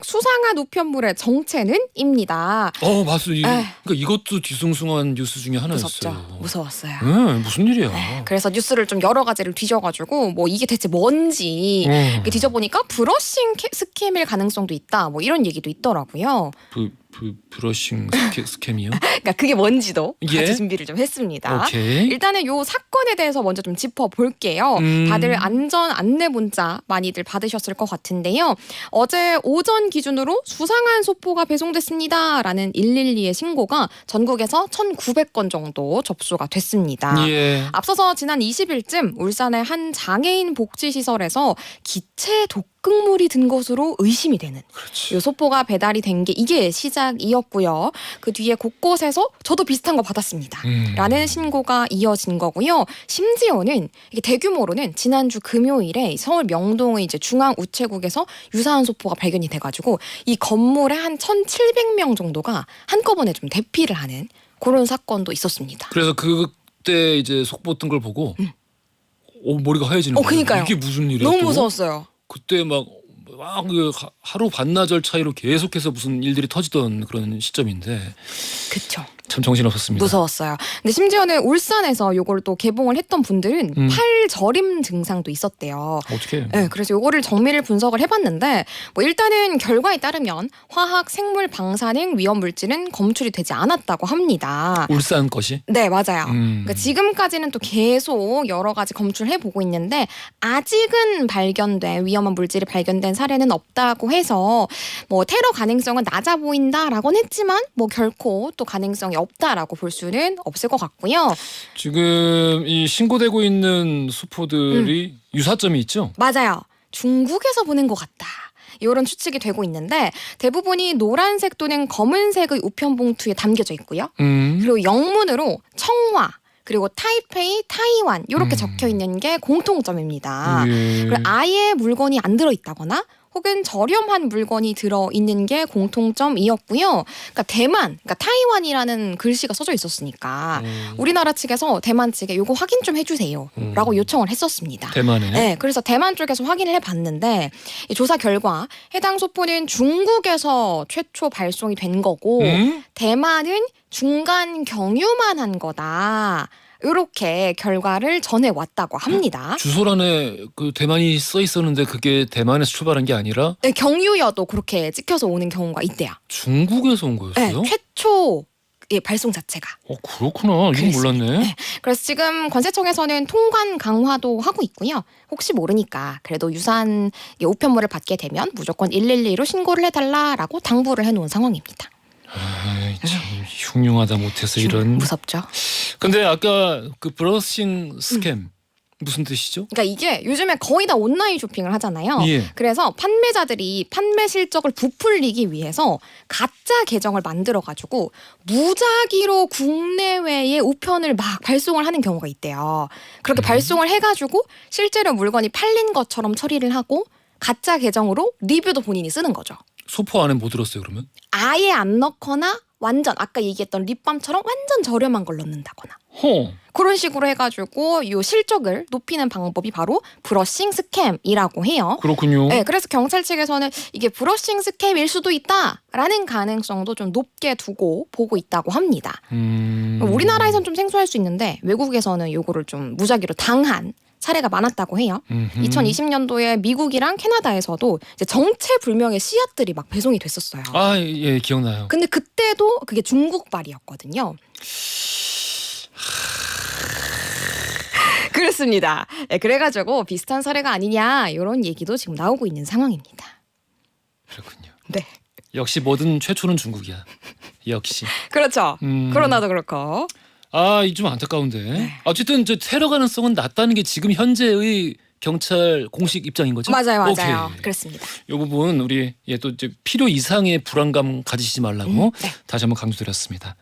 수상한 우편물의 정체는?입니다. 맞습니다. 그러니까 이것도 뒤숭숭한 뉴스 중에 무섭죠. 하나였어요. 무서웠어요. 무슨 일이야? 그래서 뉴스를 좀 여러 가지를 뒤져가지고 뭐 이게 대체 뭔지 이렇게 뒤져보니까 브러싱 스캠일 가능성도 있다. 뭐 이런 얘기도 있더라고요. 브러싱 스캠이요? 그러니까 그게 뭔지도 예? 같이 준비를 좀 했습니다. 오케이. 일단은 요 사건에 대해서 먼저 좀 짚어볼게요. 다들 안전 안내 문자 많이들 받으셨을 것 같은데요. 어제 오전 기준으로 수상한 소포가 배송됐습니다. 라는 112의 신고가 전국에서 1,900건 정도 접수가 됐습니다. 예. 앞서서 지난 20일쯤 울산의 한 장애인 복지시설에서 기체 독극물이 든 것으로 의심이 되는 그렇지. 이 소포가 배달이 된 게 이게 시작이었고요. 그 뒤에 곳곳에서 저도 비슷한 거 받았습니다. 라는 신고가 이어진 거고요. 심지어는 이게 대규모로는 지난주 금요일에 서울 명동의 이제 중앙우체국에서 유사한 소포가 발견이 돼가지고 이 건물에 한 1,700명 정도가 한꺼번에 좀 대피를 하는 그런 사건도 있었습니다. 그래서 그때 이제 속보 뜬 걸 보고 머리가 하얘지는 거예요. 그니까요. 이게 무슨 일이야? 너무 또? 무서웠어요. 그때 막 하루 반나절 차이로 계속해서 무슨 일들이 터지던 그런 시점인데 그쵸. 참 정신없었습니다. 무서웠어요. 근데 심지어는 울산에서 요걸 또 개봉을 했던 분들은 팔 저림 증상도 있었대요. 어떻게? 네, 그래서 요거를 정밀 분석을 해봤는데 뭐 일단은 결과에 따르면 화학, 생물, 방사능 위험 물질은 검출이 되지 않았다고 합니다. 울산 것이? 네, 맞아요. 그러니까 지금까지는 또 계속 여러 가지 검출해 보고 있는데 아직은 발견된 위험한 물질이 발견된 사례는 없다고 해서 뭐 테러 가능성은 낮아 보인다라고는 했지만 뭐 결코 또 가능성이 없다라고 볼 수는 없을 것 같고요. 지금 이 신고되고 있는 수포들이 유사점이 있죠? 맞아요. 중국에서 보낸 것 같다. 이런 추측이 되고 있는데 대부분이 노란색 또는 검은색의 우편 봉투에 담겨져 있고요. 그리고 영문으로 청화 그리고 타이페이, 타이완 이렇게 적혀 있는 게 공통점입니다. 예. 그리고 아예 물건이 안 들어있다거나 혹은 저렴한 물건이 들어있는 게 공통점이었고요. 그러니까 그러니까 타이완이라는 글씨가 써져 있었으니까 우리나라 측에서 대만 측에 이거 확인 좀 해주세요 라고 요청을 했었습니다. 대만에? 네, 그래서 대만 쪽에서 확인을 해봤는데 이 조사 결과 해당 소포는 중국에서 최초 발송이 된 거고 대만은 중간 경유만 한 거다. 이렇게 결과를 전해왔다고 합니다. 주소란에 그 대만이 써 있었는데 그게 대만에서 출발한 게 아니라 네, 경유여도 그렇게 찍혀서 오는 경우가 있대요. 중국에서 온 네, 거였어요? 최초 발송 자체가. 그렇구나. 이건 몰랐네. 네, 그래서 지금 관세청에서는 통관 강화도 하고 있고요. 혹시 모르니까 그래도 유사한 우편물을 받게 되면 무조건 112로 신고를 해달라라고 당부를 해놓은 상황입니다. 참 흉흉하다 못해서 이런. 무섭죠. 근데 아까 그 브러싱 스캠 무슨 뜻이죠? 그러니까 이게 요즘에 거의 다 온라인 쇼핑을 하잖아요. 예. 그래서 판매자들이 판매 실적을 부풀리기 위해서 가짜 계정을 만들어가지고 무작위로 국내외에 우편을 막 발송을 하는 경우가 있대요. 그렇게 발송을 해가지고 실제로 물건이 팔린 것처럼 처리를 하고 가짜 계정으로 리뷰도 본인이 쓰는 거죠. 소포 안에 뭐 들었어요 그러면? 아예 안 넣거나 완전 아까 얘기했던 립밤처럼 완전 저렴한 걸 넣는다거나 그런 식으로 해가지고 이 실적을 높이는 방법이 바로 브러싱 스캠이라고 해요. 그렇군요. 네, 그래서 경찰 측에서는 이게 브러싱 스캠일 수도 있다라는 가능성도 좀 높게 두고 보고 있다고 합니다. 우리나라에선 좀 생소할 수 있는데 외국에서는 요거를 좀 무작위로 당한 사례가 많았다고 해요. 2020년도에 미국이랑 캐나다에서도 이제 정체불명의 씨앗들이 막 배송이 됐었어요. 예, 기억나요. 근데 그때도 그게 중국발이었거든요. 그렇습니다. 네, 그래가지고 비슷한 사례가 아니냐 이런 얘기도 지금 나오고 있는 상황입니다. 그렇군요. 네. 역시 뭐든 최초는 중국이야. 역시. 그렇죠. 코로나도 그렇고. 이 좀 안타까운데. 어쨌든 저 테러 가능성은 낮다는 게 지금 현재의 경찰 공식 입장인 거죠? 맞아요. 오케이. 그렇습니다. 이 부분 우리 또 이제 필요 이상의 불안감 가지시지 말라고 네. 다시 한번 강조드렸습니다.